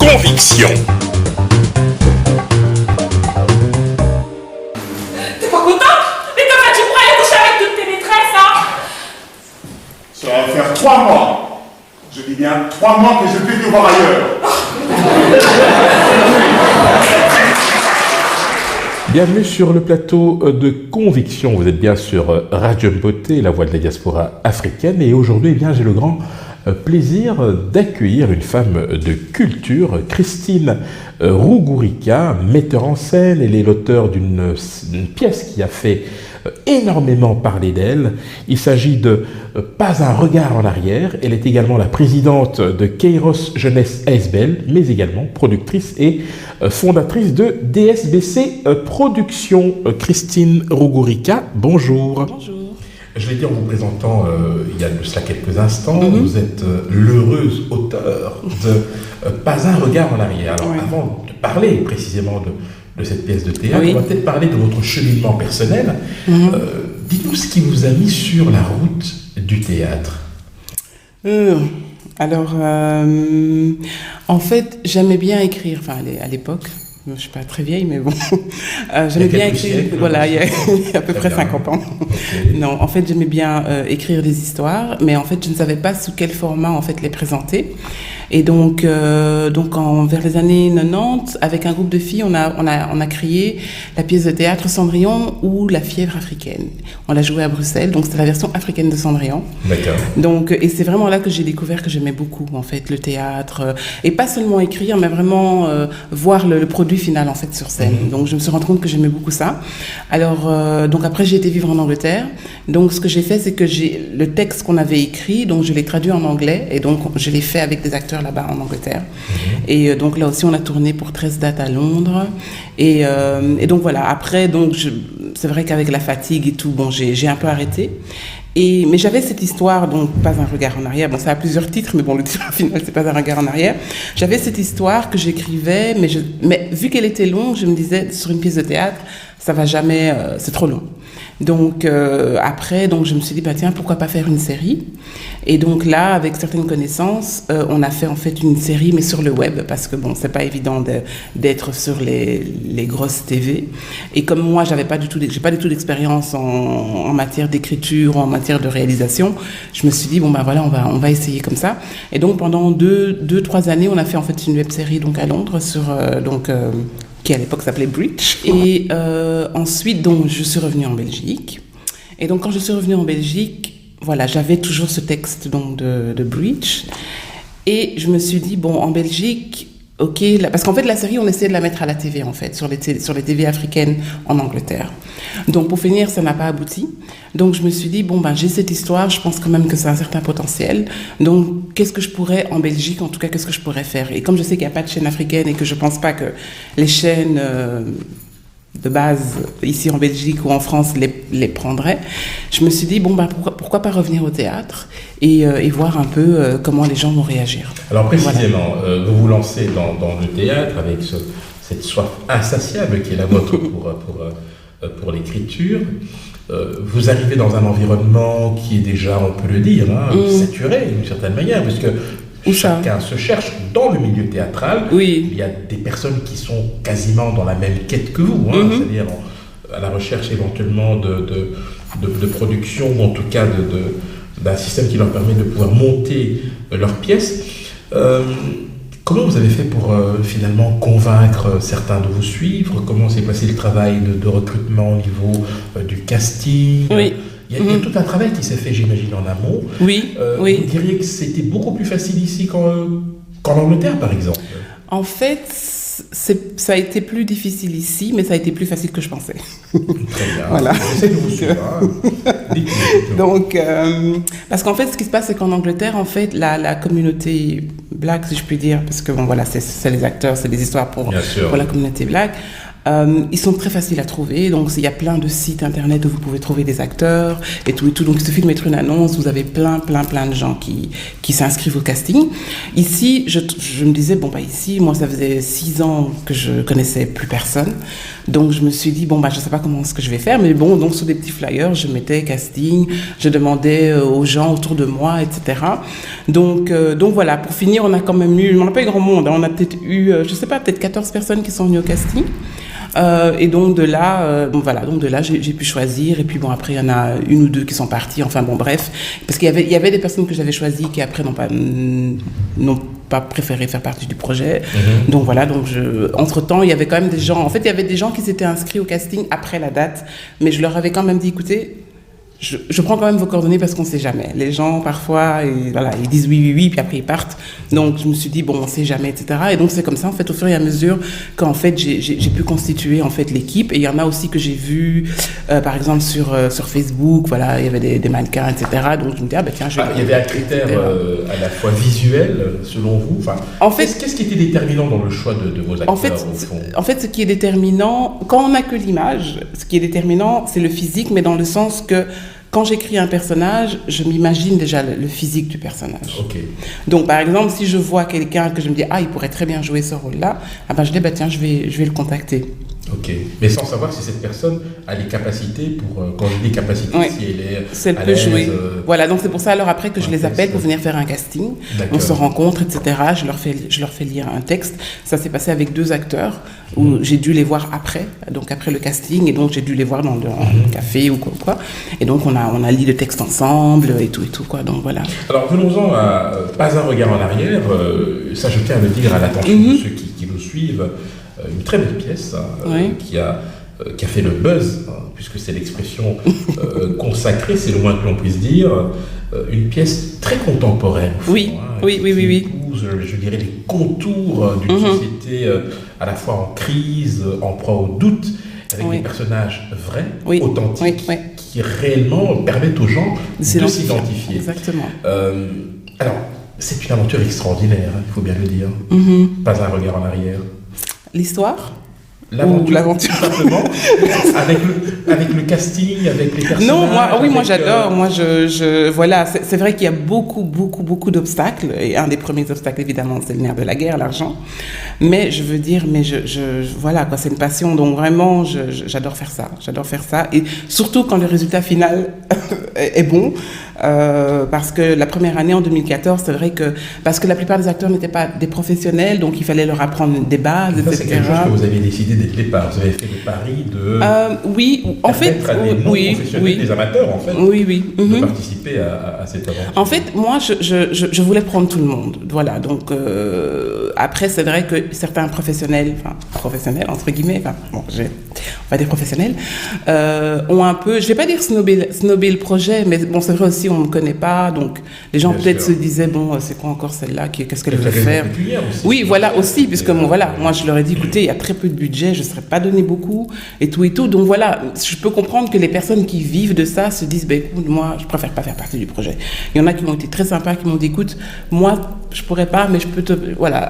Conviction. T'es pas content? Mais comment tu croyais coucher avec toutes tes maîtresses, hein? Ça va faire 3 mois. Je dis bien 3 mois que je vais te voir ailleurs. Bienvenue sur le plateau de Conviction. Vous êtes bien sur Radio Mboté, la voix de la diaspora africaine. Et aujourd'hui, eh bien, j'ai le grand plaisir d'accueillir une femme de culture, Christine Rugurika, metteur en scène. Elle est l'auteur d'une pièce qui a fait énormément parler d'elle. Il s'agit de Pas un regard en arrière. Elle est également la présidente de Kairos Jeunesse ASBL, mais également productrice et fondatrice de DSBC Productions. Christine Rugurika, bonjour. Bonjour. Je l'ai dit en vous présentant il y a de cela quelques instants, vous êtes l'heureuse auteure de Pas un regard en arrière. Alors avant de parler précisément de cette pièce de théâtre, on va peut-être parler de votre cheminement personnel. Dites-nous ce qui vous a mis sur la route du théâtre. En fait, j'aimais bien écrire, enfin à l'époque. Je ne suis pas très vieille, mais bon. J'aimais bien écrire, voilà, il y a à peu près 50 ans. Okay. Non, en fait, j'aimais bien écrire des histoires, mais en fait, je ne savais pas sous quel format, en fait, les présenter. Et donc vers les années 90, avec un groupe de filles, on a créé la pièce de théâtre Cendrillon ou La fièvre africaine. On l'a jouée à Bruxelles, donc c'était la version africaine de Cendrillon. D'accord. Donc, et c'est vraiment là que j'ai découvert que j'aimais beaucoup, en fait, le théâtre. Et pas seulement écrire, mais vraiment voir le produit final, en fait, sur scène. Donc, je me suis rendu compte que j'aimais beaucoup ça. Alors, donc après, j'ai été vivre en Angleterre. Donc, ce que j'ai fait, c'est que le texte qu'on avait écrit, donc je l'ai traduit en anglais, et donc je l'ai fait avec des acteurs là-bas en Angleterre. Et donc là aussi, on a tourné pour 13 dates à Londres. Et donc voilà, après, donc c'est vrai qu'avec la fatigue et tout, bon, j'ai un peu arrêté. Mais j'avais cette histoire, donc Pas un regard en arrière. Bon, ça a plusieurs titres, mais bon, le titre final, c'est Pas un regard en arrière. J'avais cette histoire que j'écrivais, mais vu qu'elle était longue, je me disais, sur une pièce de théâtre, ça va jamais, c'est trop long. Donc après, donc je me suis dit, bah tiens, pourquoi pas faire une série? Et donc là, avec certaines connaissances, on a fait en fait une série, mais sur le web, parce que bon, c'est pas évident d'être sur les grosses TV. Et comme moi, j'ai pas du tout d'expérience en matière d'écriture, en matière de réalisation, je me suis dit bon bah voilà, on va essayer comme ça. Et donc pendant 2-3 années, on a fait en fait une web série donc à Londres sur qui à l'époque s'appelait Breach. Et ensuite, donc, je suis revenue en Belgique. Et donc, quand je suis revenue en Belgique, voilà, j'avais toujours ce texte donc, de Breach. Et je me suis dit, bon, en Belgique, ok, parce qu'en fait, la série, on essayait de la mettre à la TV, en fait, sur les TV africaines en Angleterre. Donc, pour finir, ça n'a pas abouti. Donc, je me suis dit, bon, ben, j'ai cette histoire, je pense quand même que c'est un certain potentiel. Donc, qu'est-ce que je pourrais, en Belgique, en tout cas, qu'est-ce que je pourrais faire? Et comme je sais qu'il n'y a pas de chaîne africaine et que je ne pense pas que les chaînes de base, ici en Belgique ou en France, les prendraient, je me suis dit, bon, ben, pourquoi pas revenir au théâtre et voir un peu comment les gens vont réagir. Alors, précisément, voilà. Vous vous lancez dans le théâtre avec cette soif insatiable qui est la vôtre pour l'écriture. Vous arrivez dans un environnement qui est déjà, on peut le dire, saturé d'une certaine manière, puisque chacun se cherche dans le milieu théâtral. Oui. Il y a des personnes qui sont quasiment dans la même quête que vous, c'est-à-dire à la recherche éventuellement de production, ou en tout cas d'un système qui leur permet de pouvoir monter leurs pièces. Comment vous avez fait pour finalement convaincre certains de vous suivre? Comment s'est passé le travail de recrutement au niveau du casting? Oui. Il y a tout un travail qui s'est fait, j'imagine, en amont. Oui. Vous diriez que c'était beaucoup plus facile ici qu'en Angleterre, par exemple? En fait, ça a été plus difficile ici, mais ça a été plus facile que je pensais. Très bien. Voilà. J'essaie de vous suivre. Donc, parce qu'en fait, ce qui se passe, c'est qu'en Angleterre, en fait, la communauté black, si je puis dire, parce que bon, voilà, c'est les acteurs, c'est des histoires pour la communauté black. Ils sont très faciles à trouver, donc il y a plein de sites internet où vous pouvez trouver des acteurs et tout. Donc il suffit de mettre une annonce, vous avez plein de gens qui s'inscrivent au casting. Ici, je me disais, bon, bah ici, moi ça faisait 6 ans que je connaissais plus personne. Donc je me suis dit, bon, bah je sais pas comment ce que je vais faire, mais bon, donc sur des petits flyers, je mettais casting, je demandais aux gens autour de moi, etc. Donc voilà, pour finir, on a quand même eu, on n'a pas eu grand monde, hein, on a peut-être eu, je sais pas, peut-être 14 personnes qui sont venues au casting. Et donc de là, j'ai pu choisir. Et puis bon, après il y en a une ou deux qui sont parties. Enfin bon, bref, parce qu'il y avait des personnes que j'avais choisies qui après n'ont pas préféré faire partie du projet. Donc voilà, entre temps, il y avait quand même des gens. En fait, il y avait des gens qui s'étaient inscrits au casting après la date, mais je leur avais quand même dit, écoutez, je prends quand même vos coordonnées parce qu'on ne sait jamais. Les gens, parfois, ils disent oui, puis après ils partent. Donc, je me suis dit, bon, on ne sait jamais, etc. Et donc, c'est comme ça, en fait, au fur et à mesure qu'en fait, j'ai pu constituer, en fait, l'équipe. Et il y en a aussi que j'ai vu, par exemple, sur Facebook, voilà, il y avait des mannequins, etc. Donc, je me dis, tiens, je vais... Il y avait un critère à la fois visuel, selon vous. Enfin, en fait, qu'est-ce qui était déterminant dans le choix de vos acteurs, en fait, ce qui est déterminant, quand on n'a que l'image, ce qui est déterminant, c'est le physique, mais dans le sens que quand j'écris un personnage, je m'imagine déjà le physique du personnage. Okay. Donc, par exemple, si je vois quelqu'un que je me dis, il pourrait très bien jouer ce rôle-là, je dis, tiens, je vais le contacter. Ok, mais sans savoir si cette personne a les capacités pour, quand je dis capacités, si elle est à l'aise, jouer. Voilà, donc c'est pour ça alors après que je les appelle pour venir faire un casting. On se rencontre, etc. Je leur fais lire un texte. Ça s'est passé avec 2 acteurs où j'ai dû les voir après, donc après le casting, et donc j'ai dû les voir dans un café ou quoi. Et donc on a lu le texte ensemble et tout quoi. Donc voilà. Alors venons-en à Pas un regard en arrière. Ça, je tiens à le dire à l'attention de ceux qui nous suivent. Une très belle pièce qui a fait le buzz, puisque c'est l'expression consacrée, c'est le moins que l'on puisse dire. Une pièce très contemporaine. Oui. Épouse, je dirais, les contours d'une société à la fois en crise, en proie au doute, avec des personnages vrais, authentiques, qui réellement permettent aux gens de s'identifier. Exactement. Alors, c'est une aventure extraordinaire, il faut bien le dire. Pas un regard en arrière. L'histoire ? L'aventure. Tout simplement. avec le casting, avec les personnages. Non, moi j'adore. Moi, voilà, c'est vrai qu'il y a beaucoup d'obstacles. Et un des premiers obstacles, évidemment, c'est le nerf de la guerre, l'argent. Mais je veux dire, voilà, quoi, c'est une passion. Donc vraiment, j'adore faire ça. J'adore faire ça. Et surtout quand le résultat final est bon. Parce que la première année, en 2014, c'est vrai que... Parce que la plupart des acteurs n'étaient pas des professionnels, donc il fallait leur apprendre des bases, etc. C'est quelque chose que vous avez décidé dès le départ. Vous avez fait le pari de... oui, en fait... Oui, des amateurs, en fait. Oui. De participer à cette aventure. En fait, moi, je voulais prendre tout le monde. Voilà, donc... après, c'est vrai que certains professionnels, entre guillemets, on va dire professionnels, ont un peu... Je vais pas dire snobber le projet, mais bon, c'est vrai aussi, on ne me connaît pas, donc les gens peut-être se disaient, bon, c'est quoi encore celle-là, qu'est-ce qu'elle veut faire ? Oui, voilà, aussi, puisque moi je leur ai dit, écoutez, il y a très peu de budget, je ne serais pas donné beaucoup, et tout, donc voilà, je peux comprendre que les personnes qui vivent de ça se disent, écoute, moi, je préfère pas faire partie du projet. Il y en a qui m'ont été très sympas, qui m'ont dit, écoute, moi, je pourrais pas, mais je peux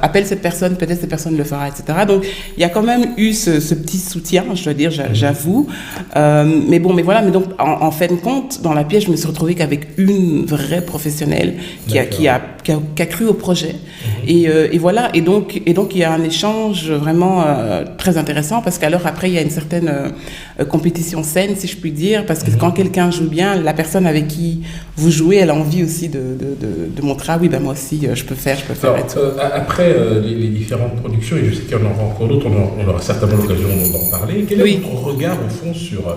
appelle cette personne, peut-être cette personne le fera, etc. Donc, il y a quand même eu ce petit soutien, je dois dire, j'avoue, mais donc, en fin de compte, dans la pièce, je me suis retrouvée qu'avec une vraie professionnelle qui a cru au projet. Et voilà, et donc il y a un échange vraiment très intéressant, parce qu'alors après il y a une certaine compétition saine, si je puis dire, parce que quand quelqu'un joue bien, la personne avec qui vous jouez, elle a envie aussi de montrer, moi aussi je peux faire. Alors, après les différentes productions, et je sais qu'il y en aura encore d'autres, on aura certainement l'occasion d'en parler, quel est votre regard au fond sur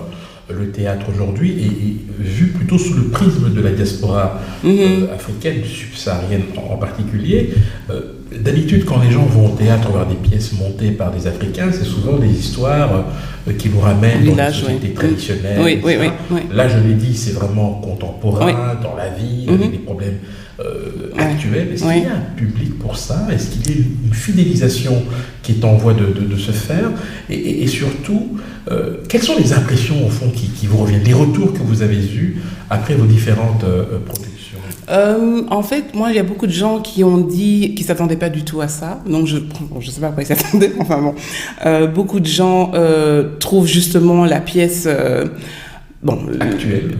le théâtre aujourd'hui, et vu plutôt sous le prisme de la diaspora africaine, subsaharienne en particulier? D'habitude, quand les gens vont au théâtre voir des pièces montées par des Africains, c'est souvent des histoires qui nous ramènent dans les sociétés traditionnelles. Oui. Là, je l'ai dit, c'est vraiment contemporain, dans la vie, avec des problèmes actuels. Est-ce qu'il y a un public pour ça? Est-ce qu'il y a une fidélisation qui est en voie de se faire? Et surtout, quelles sont les impressions, au fond, qui vous reviennent, les retours que vous avez eus après vos différentes productions? En fait, moi, il y a beaucoup de gens qui ont dit qu'ils ne s'attendaient pas du tout à ça. Donc, je ne sais pas à quoi ils s'attendaient. Enfin bon, beaucoup de gens trouvent justement la pièce... Actuelle.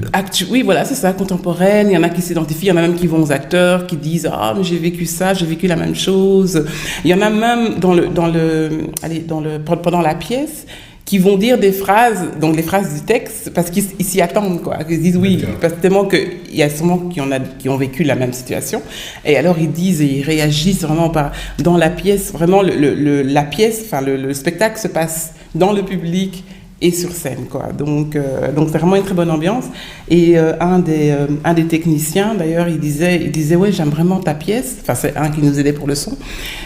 Oui, voilà, c'est ça, contemporaine. Il y en a qui s'identifient, il y en a même qui vont aux acteurs, qui disent « Ah, mais j'ai vécu ça, j'ai vécu la même chose ». Il y en a même pendant la pièce qui vont dire des phrases, donc les phrases du texte, parce qu'ils s'y attendent, quoi. Ils disent oui, parce que tellement qu'il y a sûrement qui ont vécu la même situation. Et alors ils disent et ils réagissent vraiment dans la pièce, vraiment la pièce, enfin le spectacle se passe dans le public et sur scène, quoi. Donc c'est vraiment une très bonne ambiance. Et un des techniciens, d'ailleurs, il disait ouais, j'aime vraiment ta pièce. Enfin, c'est un qui nous aidait pour le son.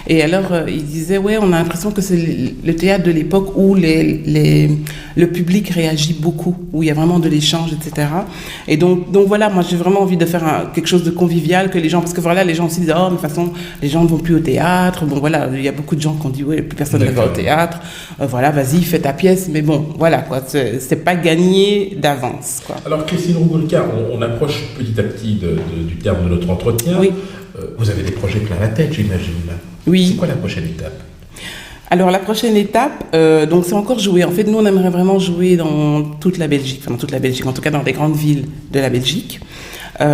Et alors il disait ouais, on a l'impression que c'est le théâtre de l'époque où le public réagit beaucoup, où il y a vraiment de l'échange, etc. Et donc voilà, moi j'ai vraiment envie de faire quelque chose de convivial, que les gens, parce que voilà, les gens aussi disent oh, mais de toute façon les gens ne vont plus au théâtre. Bon voilà, il y a beaucoup de gens qui ont dit ouais, plus personne ne va au théâtre. Voilà, vas-y, fais ta pièce. Mais bon, voilà quoi, c'est pas gagné d'avance, quoi. Alors Christine Rougolka, on approche petit à petit du terme de notre entretien. Oui. Vous avez des projets plein la tête, j'imagine. Oui. C'est quoi la prochaine étape? Alors la prochaine étape, donc c'est encore jouer. En fait, nous on aimerait vraiment jouer dans toute la Belgique, enfin dans toute la Belgique, en tout cas dans des grandes villes de la Belgique.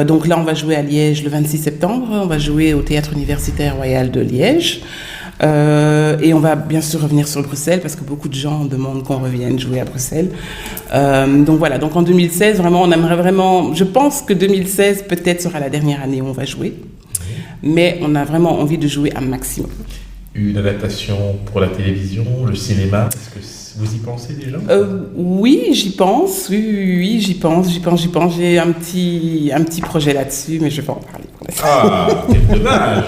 Donc là, on va jouer à Liège le 26 septembre. On va jouer au Théâtre Universitaire Royal de Liège. Et on va bien sûr revenir sur Bruxelles parce que beaucoup de gens demandent qu'on revienne jouer à Bruxelles. Donc voilà, donc en 2016, vraiment, on aimerait vraiment... Je pense que 2016 peut-être sera la dernière année où on va jouer. Mais on a vraiment envie de jouer un maximum. Une adaptation pour la télévision, le cinéma, est-ce que vous y pensez déjà? Oui, j'y pense. Oui, j'y pense. J'ai un petit projet là-dessus, mais je vais pas en parler pour l'instant. Ah, quel dommage.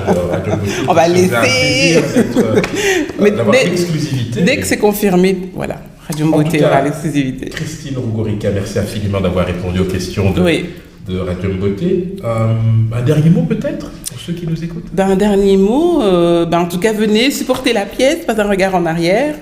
On va laisser. D'avoir l'exclusivité. Dès que c'est confirmé, voilà. Radio Mboté aura l'exclusivité. Christine Rougolka, merci infiniment d'avoir répondu aux questions de Radio Mboté. Un dernier mot peut-être pour ceux qui nous écoutent? Un dernier mot, en tout cas venez supporter la pièce, pas un regard en arrière.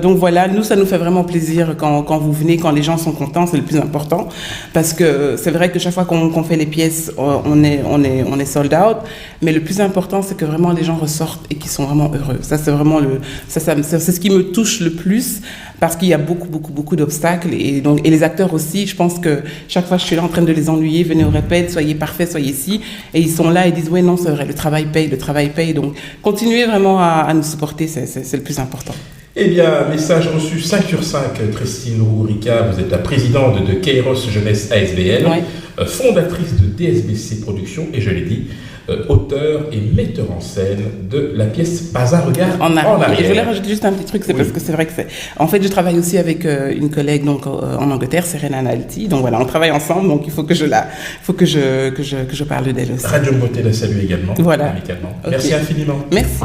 Donc voilà, nous ça nous fait vraiment plaisir quand vous venez, quand les gens sont contents, c'est le plus important, parce que c'est vrai que chaque fois qu'on fait les pièces, on est sold out, mais le plus important c'est que vraiment les gens ressortent et qu'ils sont vraiment heureux. Ça c'est vraiment c'est ce qui me touche le plus, parce qu'il y a beaucoup d'obstacles et les acteurs aussi. Je pense que chaque fois je suis là en train de les ennuyer, venez au répète, soyez parfaits, soyez ici, et ils sont là et disent ouais non c'est vrai, le travail paye, donc continuez vraiment à nous supporter, c'est le plus important. Eh bien, message reçu 5 sur 5, Christine Rougolka, vous êtes la présidente de Kairos Jeunesse ASBL, fondatrice de DSBC Productions et je l'ai dit, auteur et metteur en scène de la pièce Pas un regard en arrière. Et je voulais rajouter juste un petit truc, parce que c'est vrai que en fait, je travaille aussi avec une collègue donc en Angleterre, Serena Nalty. Donc voilà, on travaille ensemble, donc il faut que je parle d'elle aussi. Radio Mboté la salue également. Voilà. Amicalement. Merci infiniment. Merci.